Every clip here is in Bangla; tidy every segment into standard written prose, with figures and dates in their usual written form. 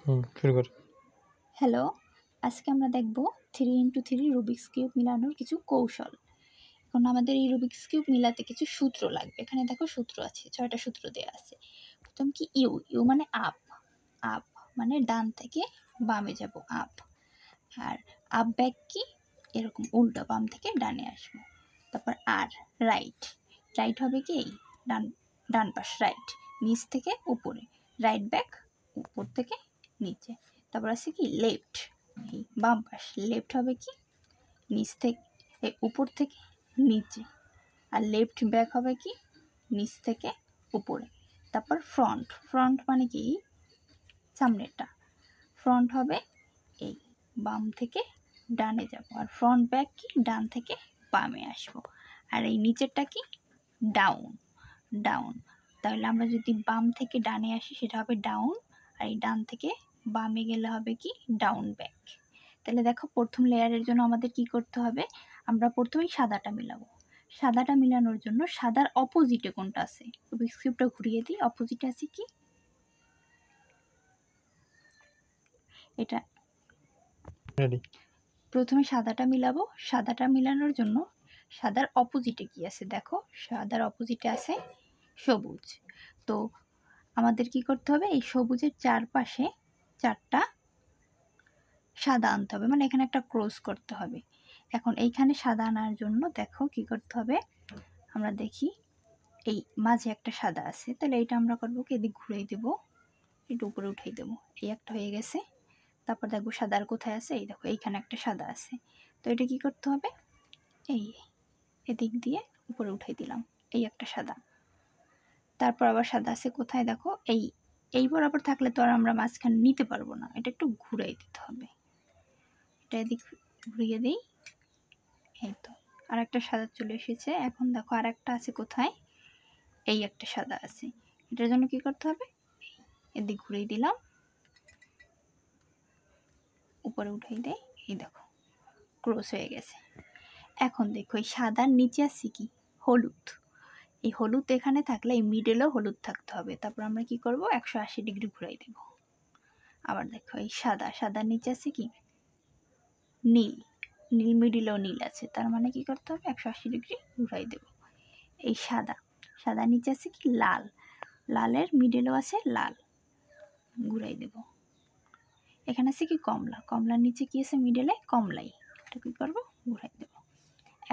শুরু কর। হ্যালো, আজকে আমরা দেখব 3x3 রুবিক্স কিউব মিলানোর কিছু কৌশল। এখন আমাদের এই রুবিক্স কিউব মিলাতে কিছু সূত্র লাগবে। এখানে দেখো সূত্র আছে, 6টা সূত্র দেওয়া আছে। প্রথম কি ইউ মানে আপ, আপ মানে ডান থেকে বামে যাব আপ। আর আপ ব্যাক কি এরকম উল্টো, বাম থেকে ডানে আসবো। তারপর আর রাইট, রাইট হবে কি এই ডান পাশ রাইট, নিচ থেকে উপরে, রাইট ব্যাক উপর থেকে নিচে। তারপর আছে কি লেফট, এই বাম পাশ, লেফট হবে কি নিচ থেকে উপর থেকে নিচে। আর লেফট ব্যাক হবে কি নিচ থেকে উপরে। তারপর ফ্রন্ট, ফ্রন্ট মানে কি সামনেরটা, ফ্রন্ট হবে এই বাম থেকে ডানে যাব। আর ফ্রন্ট ব্যাক কি ডান থেকে বামে আসবো। আর এই নিচেরটা কি ডাউন, ডাউন। তাহলে আমরা যদি বাম থেকে ডানে আসি সেটা হবে ডাউন, আর এই ডান থেকে বামে গেলে হবে কি ডাউন ব্যাক। তাহলে দেখো প্রথম লেয়ারের জন্য আমাদের কি করতে হবে, আমরা প্রথমেই সাদাটা মিলাবো। সাদাটা মিলানোর জন্য সাদার অপোজিটে কোনটা আছে, রুবিক্স কিউবটা ঘুরিয়ে দিই, অপোজিটে আছে কি এটা। রেডি। প্রথমে সাদাটা মিলাবো, সাদাটা মিলানোর জন্য সাদার অপোজিটে কি আছে দেখো, সাদার অপোজিটে আছে সবুজ। তো আমাদের কি করতে হবে, এই সবুজের চারপাশে 4টা সাদা আনতে হবে, মানে এখানে একটা ক্রস করতে হবে। এখন এইখানে সাদা আনার জন্য দেখো কি করতে হবে, আমরা দেখি এই মাঝে একটা সাদা আছে, তাহলে এইটা আমরা করবো কি এদিক ঘুরিয়ে দেবো, একটু উপরে উঠিয়ে দেবো, এই একটা হয়ে গেছে। তারপর দেখবো সাদার কোথায় আছে, এই দেখো এইখানে একটা সাদা আছে। তো এটা কি করতে হবে, এই এদিক দিয়ে উপরে উঠাই দিলাম, এই একটা সাদা। তারপর আবার সাদা আছে কোথায় দেখো, এই বরাবর থাকলে তো আর আমরা মাঝখানে নিতে পারবো না, এটা একটু ঘুরাই দিতে হবে। এটা এদিক ঘুরিয়ে দিই, এই তো আর একটা সাদা চলে এসেছে। এখন দেখো আর একটা আছে কোথায়, এই একটা সাদা আছে। এটার জন্য কি করতে হবে, এদিক ঘুরিয়ে দিলাম, উপরে উঠাই দেয়, এই দেখো ক্রস হয়ে গেছে। এখন দেখো এই সাদার নিচে আছে কি হলুদ, এই হলুদ এখানে থাকলে এই মিডলেও হলুদ থাকতে হবে। তারপর আমরা কি করব, 180 ডিগ্রি ঘুরাই দেব। আবার দেখো এই সাদা, সাদার নিচে আছে কি নীল, নীল মিডিলেও নীল আছে, তার মানে কি করতে হবে 180 ডিগ্রি ঘুরাই দেব। এই সাদা, সাদার নিচে আছে কি লাল, লালের মিডিলেও আছে লাল, ঘুরাই দেব। এখানে আছে কি কমলা, কমলার নিচে কি আছে মিডলে কমলাই, এটা কি করবো ঘুরাই দেব।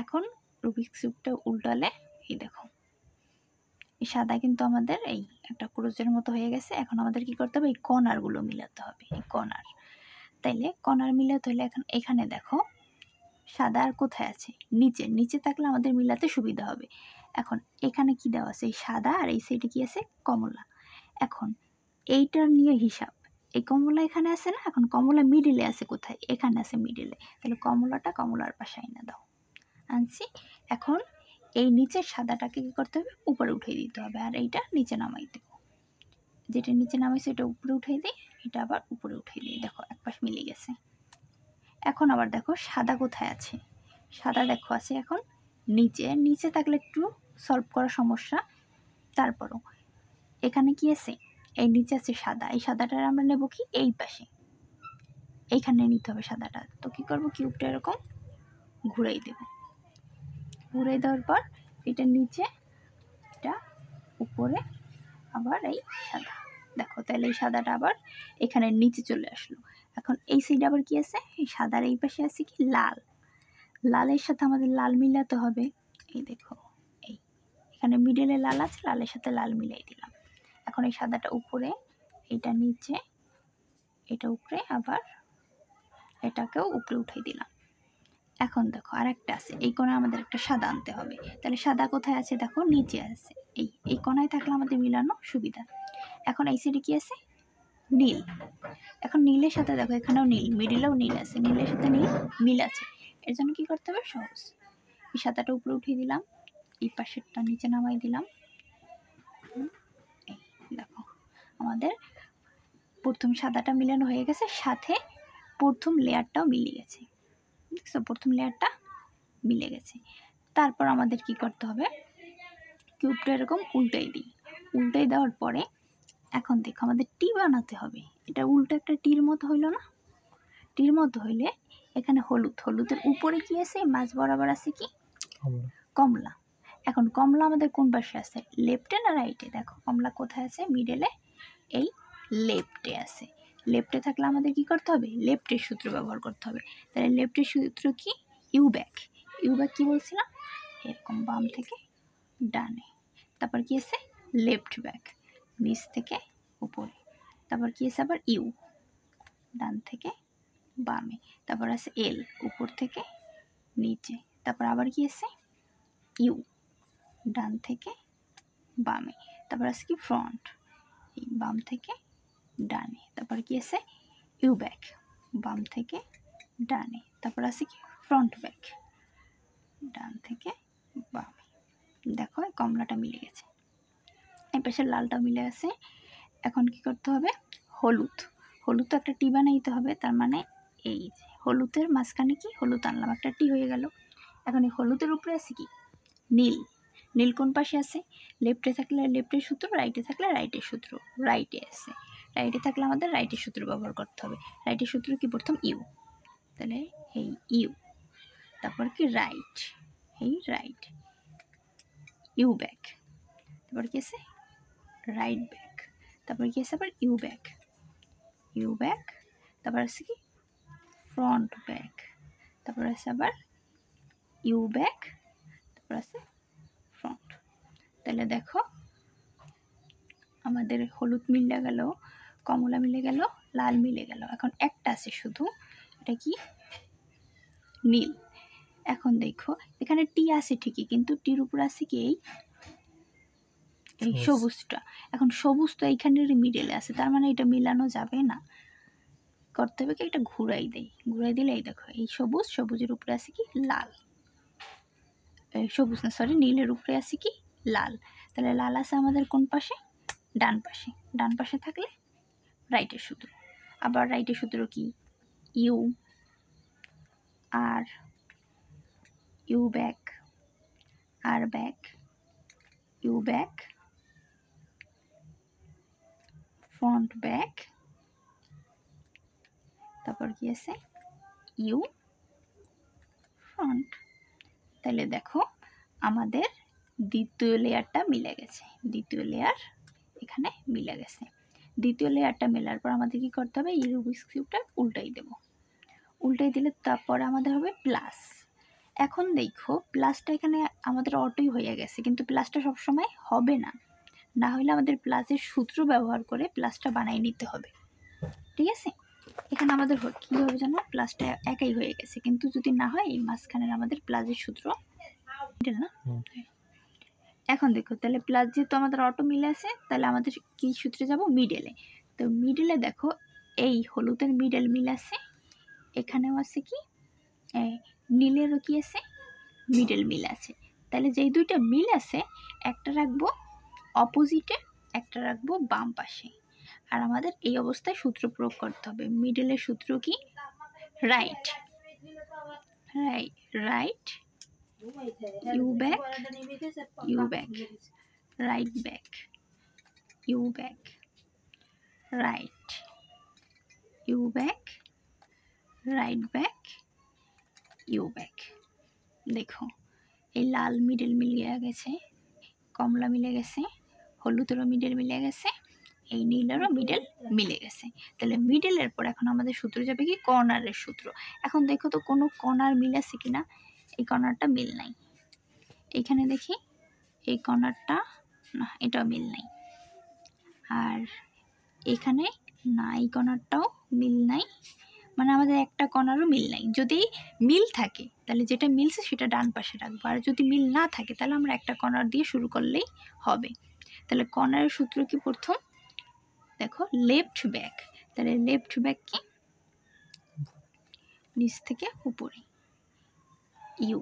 এখন রুবিক্স কিউবটা উল্টালে এই দেখো এই সাদা কিন্তু আমাদের এই একটা ক্রোজের মতো হয়ে গেছে। এখন আমাদের কি করতে হবে, এই কর্নারগুলো মিলাতে হবে, এই কর্নার। তাইলে কর্নার মিলাতে হলে এখন এখানে দেখো সাদা আর কোথায় আছে, নিচে, নিচে থাকলে আমাদের মিলাতে সুবিধা হবে। এখন এখানে কি দেওয়া আছে, এই সাদা, আর এই সাইডে কি আছে কমলা। এখন এইটার নিয়ে হিসাব, এই কমলা এখানে আছে না, এখন কমলা মিডিলে আছে কোথায়, এখানে আছে মিডিলে, তাহলে কমলাটা কমলার পাশে এনে দাও, আনছি। এখন এই নিচের সাদাটাকে কি করতে হবে, উপরে উঠিয়ে দিতে হবে, আর এইটা নিচে নামাই দেব। যেটা নিচে নামাইছে এটা উপরে উঠিয়ে দিই, এটা আবার উপরে উঠিয়ে দিই, দেখো এক পাশ মিলে গেছে। এখন আবার দেখো সাদা কোথায় আছে, সাদা দেখো আছে এখন নিচে, নিচে থাকলে একটু সলভ করা সমস্যা। তারপরও এখানে কি আছে, এই নিচে আছে সাদা, এই সাদাটার আমরা নেব কি এই পাশে, এইখানে নিতে হবে সাদাটা। তো কি করব, কিউবটা এরকম ঘুরাই দেব, ঘুরাই দেওয়ার পর এটা নিচে, এটা উপরে, আবার এই সাদা, দেখো তাহলে এই সাদাটা আবার এখানে নিচে চলে আসলো। এখন এই সাইডে আবার কি আছে, এই সাদার এই পাশে আছে কি লাল, লালের সাথে আমাদের লাল মিলাতে হবে। এই দেখো এই এখানে মিডলে লাল আছে, লালের সাথে লাল মিলাই দিলাম। এখন এই সাদাটা উপরে, এটা নিচে, এটা উপরে, আবার এটাকেও উপরে উঠাই দিলাম। এখন দেখো আর একটা আছে, এই কোণায় আমাদের একটা সাদা আনতে হবে। তাহলে সাদা কোথায় আছে দেখো নিচে আছে, এই কোণায় থাকলে আমাদের মিলানো সুবিধা। এখন এই সাইডে কি আছে নীল, এখন নীলের সাথে দেখো এখানেও নীল, মিডিলেও নীল আছে, নীলের সাথে নীল মিল আছে। এর জন্য কি করতে হবে, সহজ, এই সাদাটা উপরে উঠিয়ে দিলাম, এই পাশেরটা নিচে নামাই দিলাম। এই দেখো আমাদের প্রথম সাদাটা মিলানো হয়ে গেছে, সাথে প্রথম লেয়ারটাও মিলে গেছে, দেখছো প্রথম লেয়ারটা মিলে গেছে। তারপর আমাদের কি করতে হবে, কিউবটা এরকম উল্টাই দিই, উল্টাই দেওয়ার পরে এখন দেখো আমাদের টি বানাতে হবে। এটা উল্টো একটা টির মতো হইল না? টির মতো হইলে এখানে হলুদ, হলুদের উপরে কি আছে? মাঝ বরাবর আছে কি? কমলা। কমলা। এখন কমলা আমাদের কোন পাশে আছে? লেফটে না রাইটে? দেখো কমলা কোথায় আছে? মিডলে, এই লেফটে আছে। লেফটে থাকলে আমাদের কি করতে হবে? লেফটের সূত্র ব্যবহার করতে হবে। তাহলে লেফটের সূত্র কি? U back. ইউ ব্যাক কী বলছিলাম? এরকম বাম থেকে ডানে। তারপর কি আছে? লেফট ব্যাক, নিচ থেকে উপরে। তারপর কি আছে আবার? ইউ, ডান থেকে বামে। তারপর আছে এল, উপর থেকে নিচে। তারপর আবার কি আছে? ইউ, ডান থেকে বামে। তারপর আছে কি? ফ্রন্ট, বাম থেকে ডানে। তারপর কি আছে? ইউ ব্যাক, বাম থেকে ডানে। তারপর আছে কি? ফ্রন্ট ব্যাক, ডান থেকে বামে। দেখো এই কমলাটা মিলে গেছে, এই পাশে লালটা মিলে গেছে। এখন কি করতে হবে? হলুদ, হলুদ তো একটা টি বানাইতে হবে। তার মানে এই যে হলুদের মাঝখানে কি? হলুদ আনলাম, একটা টি হয়ে গেল। এখন এই হলুদের উপরে আছে কি? নীল। নীল কোন পাশে আছে? লেফটে থাকলে লেফটের সূত্র, রাইটে থাকলে রাইটের সূত্র। রাইটে আছে, রাইটে থাকলে আমাদের রাইটের সূত্র ব্যবহার করতে হবে। রাইটের সূত্র কি? প্রথম ইউ, তাহলে এই ইউ। তারপর কি? রাইট, এই রাইট, ইউ ব্যাক। তারপর কি আছে? Right back. তারপর কি আছে আবার? U back, you back. তারপর আছে কি? Front back. তারপর আছে আবার ইউ ব্যাক। তারপর আছে ফ্রন্ট। তাহলে দেখো আমাদের হলুদ মিলে গেল, কমলা মিলে গেল, লাল মিলে গেল। এখন একটা আছে শুধু, এটা কি? নীল। এখন দেখো এখানে টি আছে ঠিকই, কিন্তু টির উপর আছে কি? এই সবুজটা। এখন সবুজ তো এইখানের মিডলে আছে, তার মানে এটা মিলানো যাবে না। করতে হবে কি? এটা ঘুরাই দেয়, ঘুরাই দিলে এই দেখো এই সবুজ, সবুজের উপরে আছে কি? লাল। সবুজ না, সরি, নীলের উপরে আছে কি? লাল। তাহলে লাল আছে আমাদের কোন পাশে? ডান পাশে। ডান পাশে থাকলে রাইটের সূত্র। আবার রাইটের সূত্র কি? U, R, U back, R back, you back, front back. তারপর কি আছে? U, front. তাহলে দেখো আমাদের দ্বিতীয় লেয়ারটা মিলে গেছে, দ্বিতীয় লেয়ার এখানে মিলে গেছে। দ্বিতীয় লেয়ারটা মেলার পর আমাদের কি করতে হবে? এই রুবিক্স কিউবটা উল্টাই দেব। উল্টাই দিলে তারপর আমাদের হবে প্লাস। এখন দেখো প্লাসটা এখানে আমাদের অটোই হয়ে গেছে, কিন্তু প্লাসটা সবসময় হবে না, না হলে আমাদের প্লাসের সূত্র ব্যবহার করে প্লাসটা বানিয়ে নিতে হবে। ঠিক আছে? এখানে আমাদের কী হবে জানো? প্লাসটা একাই হয়ে গেছে, কিন্তু যদি না হয় এই মাঝখানের আমাদের প্লাসের সূত্র না। এখন দেখো তাহলে প্লাস যেহেতু আমাদের অটো মিলে আছে, তাহলে আমাদের কি সূত্রে যাব? মিডলে। তো মিডলে দেখো এই হলুদের মিডল মিল আছে, এখানেও আছে কি? নীলেরও কি আছে? মিডল মিল আছে। তাহলে যেই দুইটা মিল আছে, একটা রাখবো অপোজিটে, একটা রাখবো বাম পাশে। আর আমাদের এই অবস্থায় সূত্র প্রয়োগ করতে হবে। মিডলের সূত্র কি? Right, right, right, you back, you back, right back, you back, right, you back, right back, you back. দেখো এই লাল মিডল মিলিয়ে গেছে, কমলা মিলে গেছে, হলুদেরও মিডল মিলে গেছে, এই নীলেরও মিডল মিলে গেছে। তাহলে মিডলের পর এখন আমাদের সূত্র যাবে কি? কর্নারের সূত্র। এখন দেখো তো কোনো কর্নার মিল আছে কিনা? এই কর্নারটা মিল নাই। এইখানে দেখি এই কর্নারটা, না এটাও মিল নাই। আর এখানে না, এই কর্নারটাও মিল নাই, মানে আমাদের একটা কর্নারও মিল নাই। যদি মিল থাকে তাহলে যেটা মিলছে সেটা ডান পাশে রাখবো, আর যদি মিল না থাকে তাহলে আমরা একটা কর্নার দিয়ে শুরু করলেই হবে। তাহলে কর্নারের সূত্র কি? প্রথম দেখো লেফট ব্যাক। তাহলে লেফট ব্যাক কি? নিচ থেকে উপরে, U.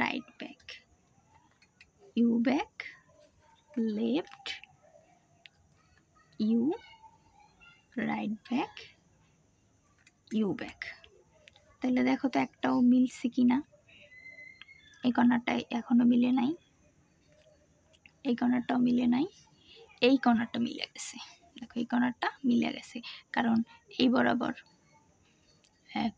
Right back, you back, left, you, right back, you back. তাহলে দেখো তো একটাও মিলছে কি না? এই কর্নারটা এখনো মিলে নাই, এই কর্নারটাও মিলে নাই, এই কর্নারটা মিলে গেছে। দেখো এই কর্নারটা মিলে গেছে, কারণ এই বরাবর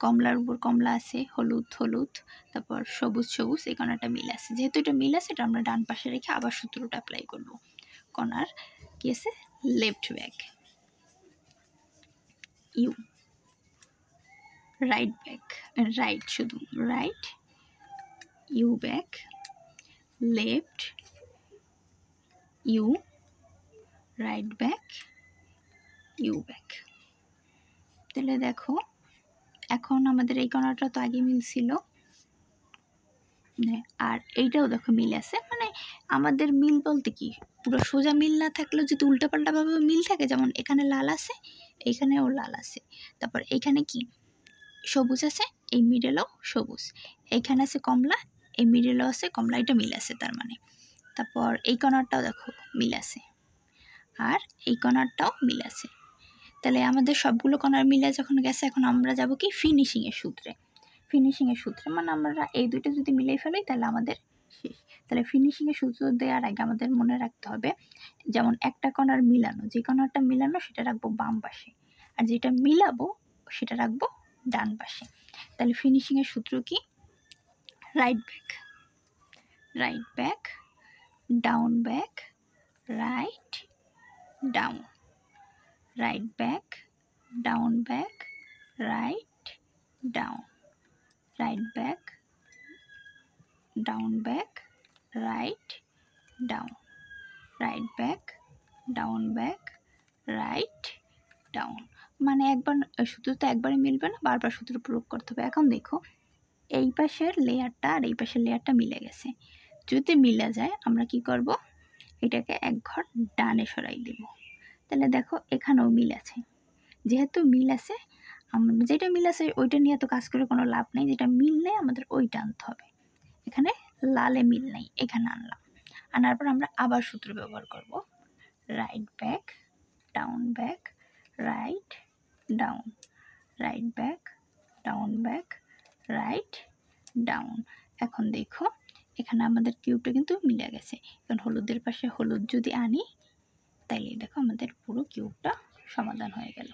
কমলার উপর কমলা আছে, হলুদ হলুদ, তারপর সবুজ সবুজ, এই কর্নারটা মিল আছে। যেহেতু এটা মিল আছে, এটা আমরা ডান পাশে রেখে আবার সূত্রটা অ্যাপ্লাই করব। কর্নার কি আছে, left back you, right back, right শুধু right you back, left you, right back you back. তাহলে দেখো এখন আমাদের এই কর্নারটা তো আগে মিল ছিল, আর এইটাও দেখো মিল আছে। মানে আমাদের মিল বলতে কি, পুরো সোজা মিল না থাকলেও যদি উল্টাপাল্টাভাবে মিল থাকে, যেমন এখানে লাল আছে, এইখানেও লাল আছে, তারপর এইখানে কি সবুজ আছে, এই মিডেলও সবুজ, এইখানে আছে কমলা, এই মিডেলও আছে কমলা, এটা মিল আছে তার মানে। তারপর এই কর্নারটাও দেখো মিল আছে, আর এই কর্নারটাও মিল আছে। তাহলে আমাদের সবগুলো কর্নার মিলে যখন গেছে, এখন আমরা যাব কি ফিনিশিংয়ের সূত্রে। ফিনিশিংয়ের সূত্রে মানে আমরা এই দুইটা যদি মিলিয়ে ফেলি তাহলে আমাদের শেষ। তাহলে ফিনিশিংয়ের সূত্র দেওয়ার আগে আমাদের মনে রাখতে হবে, যেমন একটা কর্নার মিলানো, যে কর্নারটা মিলানো সেটা রাখবো বাম পাশে, আর যেটা মিলাবো সেটা রাখবো ডান পাশে। তাহলে ফিনিশিংয়ের সূত্র কি, right back, right back, down back, write down, right back, down back, write down, right back, down back, write down, right back, down back, write down. মানে একবার সূত্র তো একবারে মিলবে না, বারবার সূত্র প্রয়োগ করতে হবে। এখন দেখো এই পাশের লেয়ারটা আর এই পাশের লেয়ারটা মিলে গেছে। যদি মিলে যায় আমরা কি করব, এটাকে এক ঘর ডানে সরাই দেব। তাহলে দেখো এখানেও মিল আছে। যেহেতু মিল আছে, যেটা মিল আছে ওইটা নিয়ে তো কাজ করে কোনো লাভ নেই, যেটা মিল নেই আমাদের ওইটা আনতে হবে। এখানে লালে মিল নেই, এখানে আনলাম, আনার পর আমরা আবার সূত্র ব্যবহার করব, right back, down back, write down, right back, down back, write down. এখন দেখো এখানে আমাদের কিউবটা কিন্তু মিলে গেছে। এখন হলুদের পাশে হলুদ যদি আনি, তাইলে দেখো আমাদের পুরো কিউবটা সমাধান হয়ে গেল।